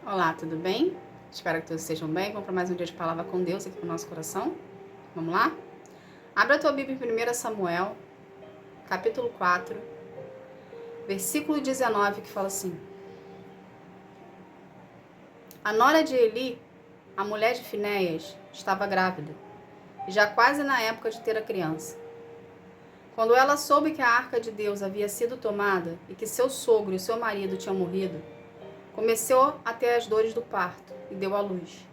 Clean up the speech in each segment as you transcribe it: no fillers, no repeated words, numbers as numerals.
Olá, tudo bem? Espero que todos estejam bem. Vamos para mais um dia de palavra com Deus aqui no nosso coração. Vamos lá? Abra a tua Bíblia em 1 Samuel, capítulo 4, versículo 19, que fala assim: A nora de Eli, a mulher de Finéias, estava grávida, e já quase na época de ter a criança. Quando ela soube que a arca de Deus havia sido tomada e que seu sogro e seu marido tinham morrido, começou a ter as dores do parto e deu à luz.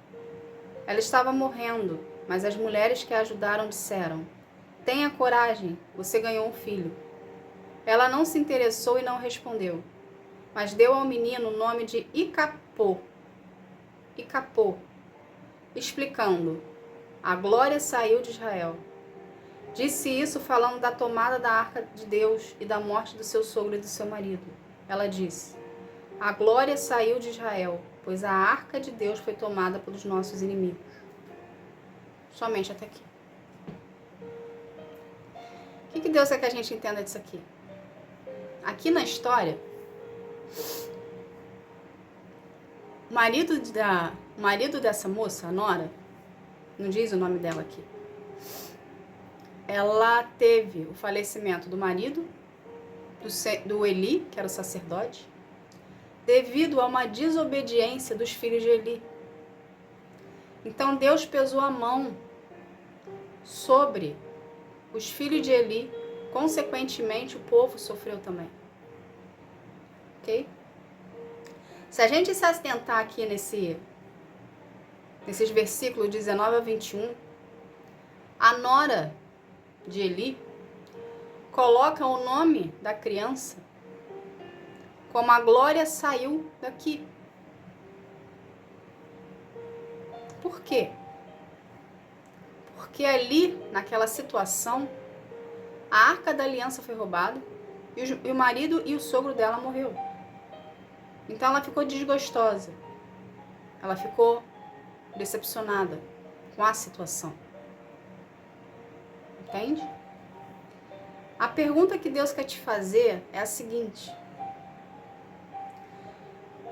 Ela estava morrendo, mas as mulheres que a ajudaram disseram: Tenha coragem, você ganhou um filho. Ela não se interessou e não respondeu, mas deu ao menino o nome de Icapô, explicando: A glória saiu de Israel. Disse isso falando da tomada da arca de Deus e da morte do seu sogro e do seu marido. Ela disse: A glória saiu de Israel, pois a arca de Deus foi tomada pelos nossos inimigos. Somente até aqui. O que Deus quer que a gente entenda disso aqui? Aqui na história, o marido dessa moça, a Nora, não diz o nome dela aqui, ela teve o falecimento do marido, do Eli, que era o sacerdote, devido a uma desobediência dos filhos de Eli. Então Deus pesou a mão sobre os filhos de Eli, consequentemente o povo sofreu também. Ok? Se a gente se atentar aqui nesses versículos 19 a 21, a nora de Eli coloca o nome da criança como a glória saiu daqui. Por quê? Porque ali, naquela situação, a arca da aliança foi roubada e o marido e o sogro dela morreu. Então ela ficou desgostosa. Ela ficou decepcionada com a situação. Entende? A pergunta que Deus quer te fazer é a seguinte: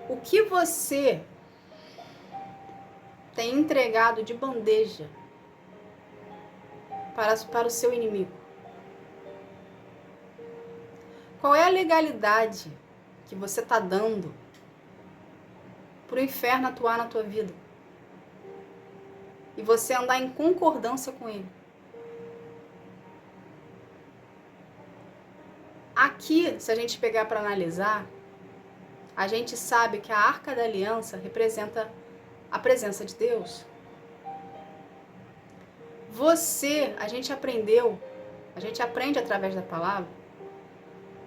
o que você tem entregado de bandeja para o seu inimigo? Qual é a legalidade que você está dando para o inferno atuar na tua vida? E você andar em concordância com ele? Aqui, se a gente pegar para analisar, a gente sabe que a Arca da Aliança representa a presença de Deus. A gente aprende através da palavra,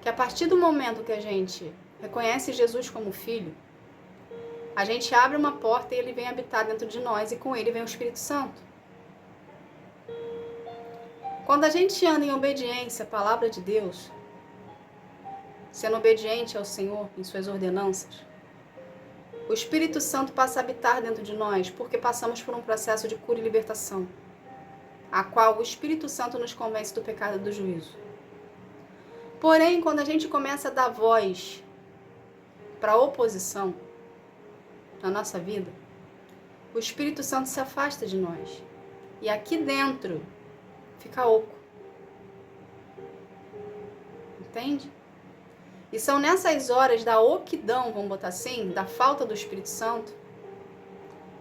que a partir do momento que a gente reconhece Jesus como Filho, a gente abre uma porta e ele vem habitar dentro de nós e com ele vem o Espírito Santo. Quando a gente anda em obediência à palavra de Deus, sendo obediente ao Senhor em suas ordenanças, o Espírito Santo passa a habitar dentro de nós porque passamos por um processo de cura e libertação, a qual o Espírito Santo nos convence do pecado e do juízo. Porém, quando a gente começa a dar voz para a oposição na nossa vida, o Espírito Santo se afasta de nós. E aqui dentro fica oco. Entende? E são nessas horas da oquidão, vamos botar assim, da falta do Espírito Santo,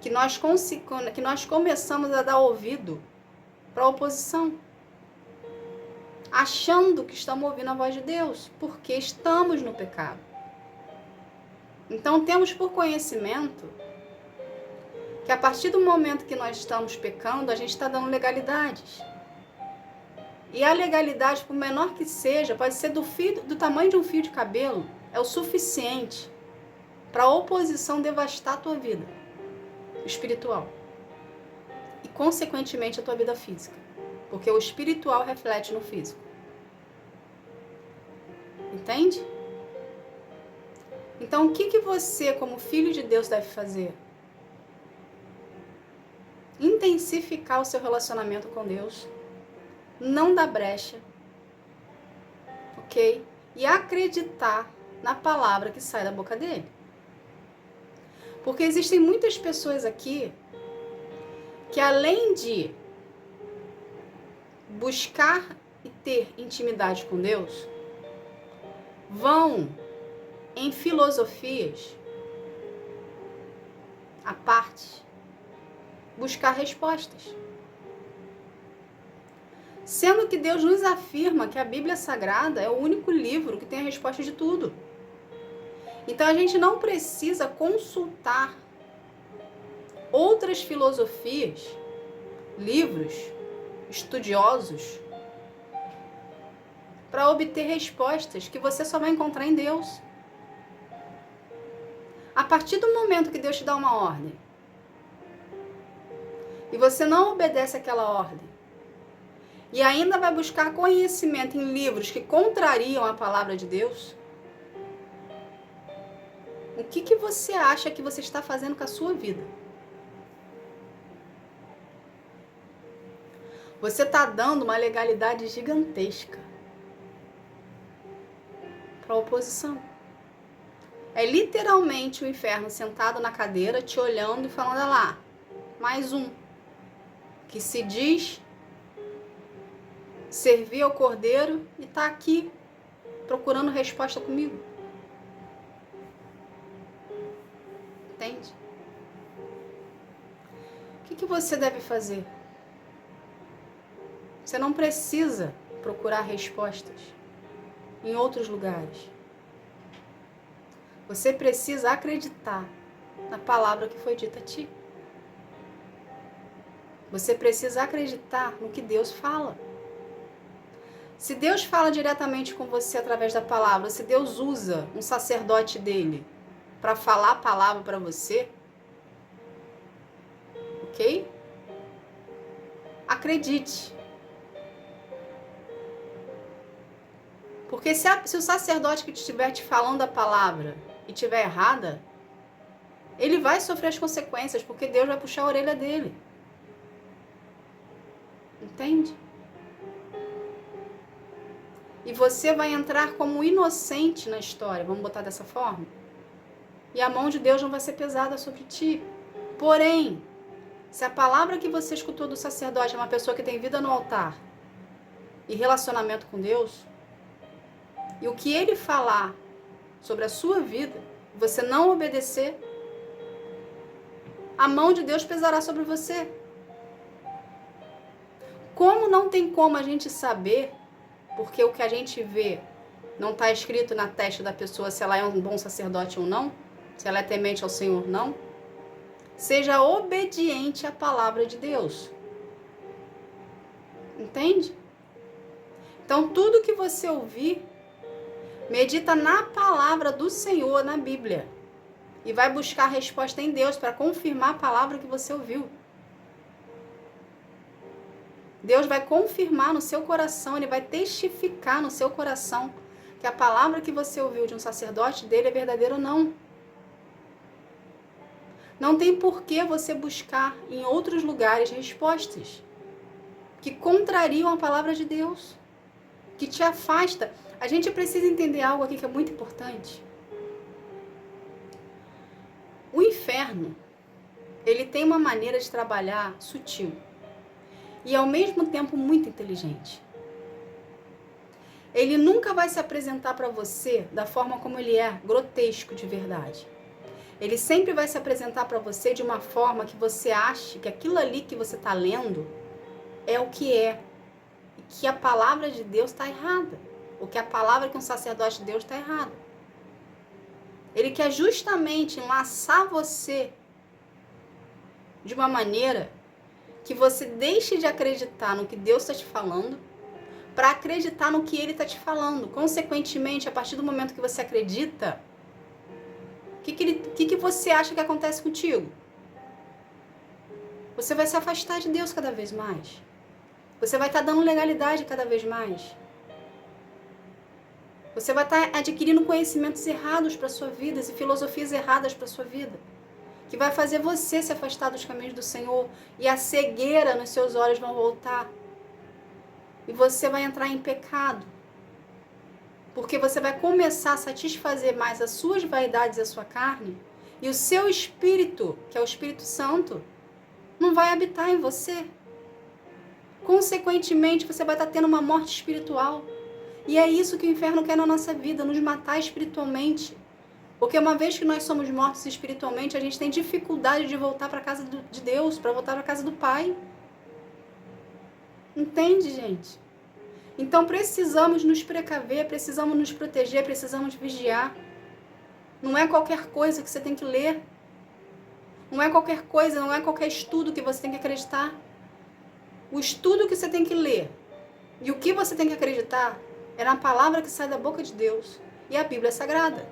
que nós começamos a dar ouvido para a oposição, achando que estamos ouvindo a voz de Deus, porque estamos no pecado. Então temos por conhecimento que a partir do momento que nós estamos pecando, a gente está dando legalidades. E a legalidade, por menor que seja, pode ser do tamanho de um fio de cabelo, é o suficiente para a oposição devastar a tua vida espiritual e, consequentemente, a tua vida física, porque o espiritual reflete no físico. Entende? Então, o que você, como filho de Deus, deve fazer? Intensificar o seu relacionamento com Deus, não dar brecha, ok? E acreditar na palavra que sai da boca dele. Porque existem muitas pessoas aqui que, além de buscar e ter intimidade com Deus, vão em filosofias à parte buscar respostas. Sendo que Deus nos afirma que a Bíblia Sagrada é o único livro que tem a resposta de tudo. Então a gente não precisa consultar outras filosofias, livros, estudiosos, para obter respostas que você só vai encontrar em Deus. A partir do momento que Deus te dá uma ordem e você não obedece aquela ordem, e ainda vai buscar conhecimento em livros que contrariam a palavra de Deus, o que você acha que você está fazendo com a sua vida? Você está dando uma legalidade gigantesca para a oposição. É literalmente o inferno sentado na cadeira, te olhando e falando: olha lá, mais um que se diz servir ao Cordeiro e está aqui procurando resposta comigo. Entende? O que você deve fazer? Você não precisa procurar respostas em outros lugares. Você precisa acreditar na palavra que foi dita a ti. Você precisa acreditar no que Deus fala. Se Deus fala diretamente com você através da palavra, se Deus usa um sacerdote dele para falar a palavra para você, ok? Acredite. Porque se o sacerdote que estiver te falando a palavra e estiver errada, ele vai sofrer as consequências, porque Deus vai puxar a orelha dele. Entende? E você vai entrar como inocente na história, vamos botar dessa forma? E a mão de Deus não vai ser pesada sobre ti. Porém, se a palavra que você escutou do sacerdote é uma pessoa que tem vida no altar e relacionamento com Deus, e o que ele falar sobre a sua vida, você não obedecer, a mão de Deus pesará sobre você. Como não tem como a gente saber, porque o que a gente vê não está escrito na testa da pessoa se ela é um bom sacerdote ou não, se ela é temente ao Senhor ou não, seja obediente à palavra de Deus. Entende? Então, tudo que você ouvir, medita na palavra do Senhor, na Bíblia. E vai buscar a resposta em Deus para confirmar a palavra que você ouviu. Deus vai confirmar no seu coração, Ele vai testificar no seu coração que a palavra que você ouviu de um sacerdote dele é verdadeira ou não. Não tem por que você buscar em outros lugares respostas que contrariam a palavra de Deus, que te afasta. A gente precisa entender algo aqui que é muito importante. O inferno, ele tem uma maneira de trabalhar sutil e ao mesmo tempo muito inteligente. Ele nunca vai se apresentar para você da forma como ele é, grotesco de verdade. Ele sempre vai se apresentar para você de uma forma que você ache que aquilo ali que você está lendo é o que é. E que a palavra de Deus está errada. Ou que a palavra que um sacerdote de Deus está errada. Ele quer justamente enlaçar você de uma maneira que você deixe de acreditar no que Deus está te falando para acreditar no que Ele está te falando. Consequentemente, a partir do momento que você acredita, o que você acha que acontece contigo? Você vai se afastar de Deus cada vez mais. Você vai estar dando legalidade cada vez mais. Você vai estar adquirindo conhecimentos errados para a sua vida e filosofias erradas para a sua vida, que vai fazer você se afastar dos caminhos do Senhor e a cegueira nos seus olhos vão voltar. E você vai entrar em pecado, porque você vai começar a satisfazer mais as suas vaidades e a sua carne E o seu espírito, que é o Espírito Santo, não vai habitar em você. Consequentemente, você vai estar tendo uma morte espiritual. E é isso que o inferno quer na nossa vida, nos matar espiritualmente. Porque uma vez que nós somos mortos espiritualmente, a gente tem dificuldade de voltar para a casa de Deus, para voltar para a casa do Pai. Entende, gente? Então precisamos nos precaver, precisamos nos proteger, precisamos vigiar. Não é qualquer coisa que você tem que ler. Não é qualquer coisa, não é qualquer estudo que você tem que acreditar. O estudo que você tem que ler e o que você tem que acreditar é na palavra que sai da boca de Deus. E a Bíblia é sagrada.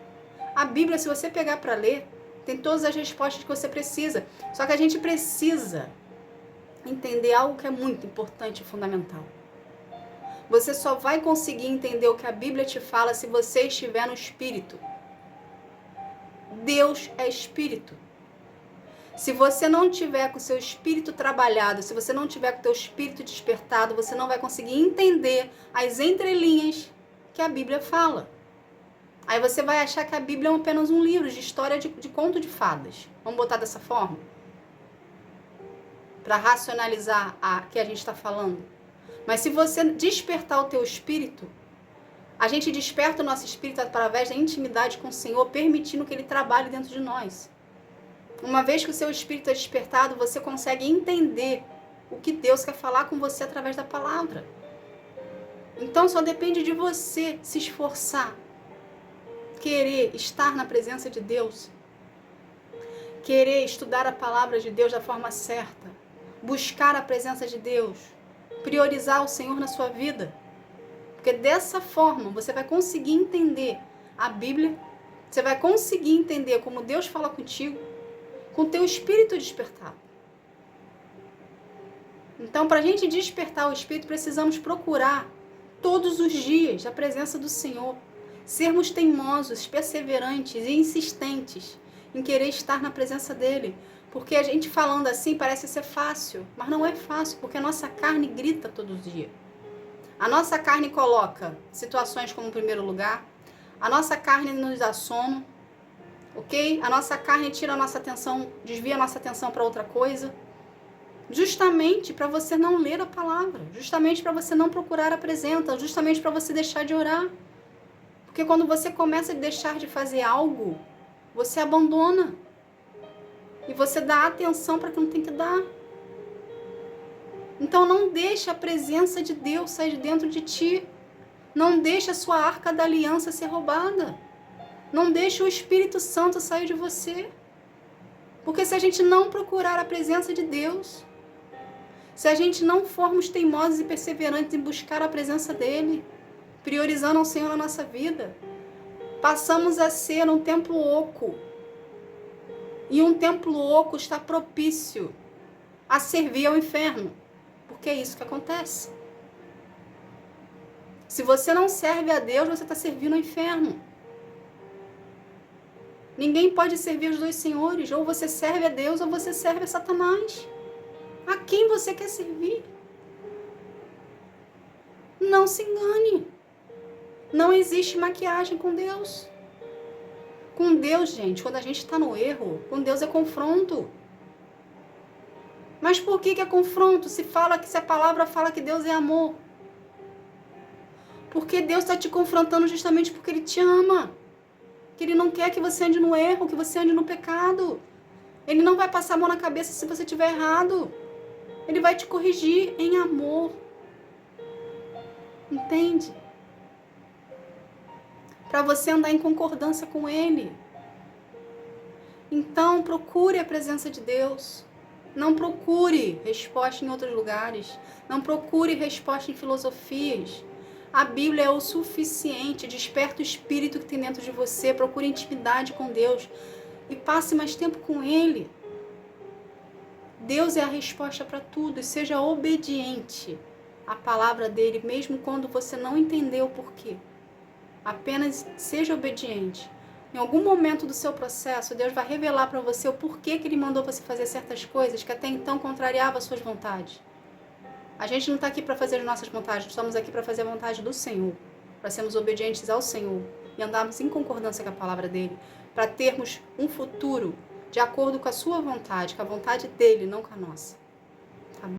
A Bíblia, se você pegar para ler, tem todas as respostas que você precisa. Só que a gente precisa entender algo que é muito importante e fundamental. Você só vai conseguir entender o que a Bíblia te fala se você estiver no Espírito. Deus é Espírito. Se você não tiver com o seu espírito trabalhado, se você não tiver com o teu espírito despertado, você não vai conseguir entender as entrelinhas que a Bíblia fala. Aí você vai achar que a Bíblia é apenas um livro de história de conto de fadas. Vamos botar dessa forma? Para racionalizar o que a gente está falando. Mas se você despertar o teu espírito, a gente desperta o nosso espírito através da intimidade com o Senhor, permitindo que Ele trabalhe dentro de nós. Uma vez que o seu espírito é despertado, você consegue entender o que Deus quer falar com você através da palavra. Então só depende de você se esforçar, querer estar na presença de Deus, querer estudar a palavra de Deus da forma certa, buscar a presença de Deus, priorizar o Senhor na sua vida. Porque dessa forma você vai conseguir entender a Bíblia, você vai conseguir entender como Deus fala contigo, com o teu espírito despertado. Então, para a gente despertar o espírito, precisamos procurar todos os dias a presença do Senhor. Sermos teimosos, perseverantes e insistentes em querer estar na presença dEle. Porque a gente falando assim parece ser fácil, mas não é fácil, porque a nossa carne grita todo dia. A nossa carne coloca situações como primeiro lugar, a nossa carne nos dá sono, ok? A nossa carne tira a nossa atenção, desvia a nossa atenção para outra coisa, justamente para você não ler a palavra, justamente para você não procurar a presença, justamente para você deixar de orar. Porque quando você começa a deixar de fazer algo, você abandona. E você dá atenção para quem não tem que dar. Então não deixe a presença de Deus sair de dentro de ti. Não deixe a sua arca da aliança ser roubada. Não deixe o Espírito Santo sair de você. Porque se a gente não procurar a presença de Deus, se a gente não formos teimosos e perseverantes em buscar a presença dEle, priorizando ao Senhor na nossa vida, passamos a ser um templo oco. E um templo oco está propício a servir ao inferno. Porque é isso que acontece. Se você não serve a Deus, você está servindo ao inferno. Ninguém pode servir os dois senhores. Ou você serve a Deus ou você serve a Satanás. A quem você quer servir? Não se engane. Não existe maquiagem com Deus. Com Deus, gente, quando a gente está no erro, com Deus é confronto. Mas por que é confronto? Se a palavra fala que Deus é amor. Porque Deus está te confrontando justamente porque Ele te ama. Que Ele não quer que você ande no erro, que você ande no pecado. Ele não vai passar a mão na cabeça se você estiver errado. Ele vai te corrigir em amor. Entende? Para você andar em concordância com Ele. Então, procure a presença de Deus. Não procure resposta em outros lugares. Não procure resposta em filosofias. A Bíblia é o suficiente. Desperta o espírito que tem dentro de você. Procure intimidade com Deus. E passe mais tempo com Ele. Deus é a resposta para tudo. E seja obediente à palavra dEle, mesmo quando você não entendeu o porquê. Apenas seja obediente. Em algum momento do seu processo, Deus vai revelar para você o porquê que Ele mandou você fazer certas coisas que até então contrariavam as suas vontades. A gente não está aqui para fazer as nossas vontades, estamos aqui para fazer a vontade do Senhor, para sermos obedientes ao Senhor e andarmos em concordância com a palavra dEle. para termos um futuro de acordo com a sua vontade, com a vontade dele, não com a nossa.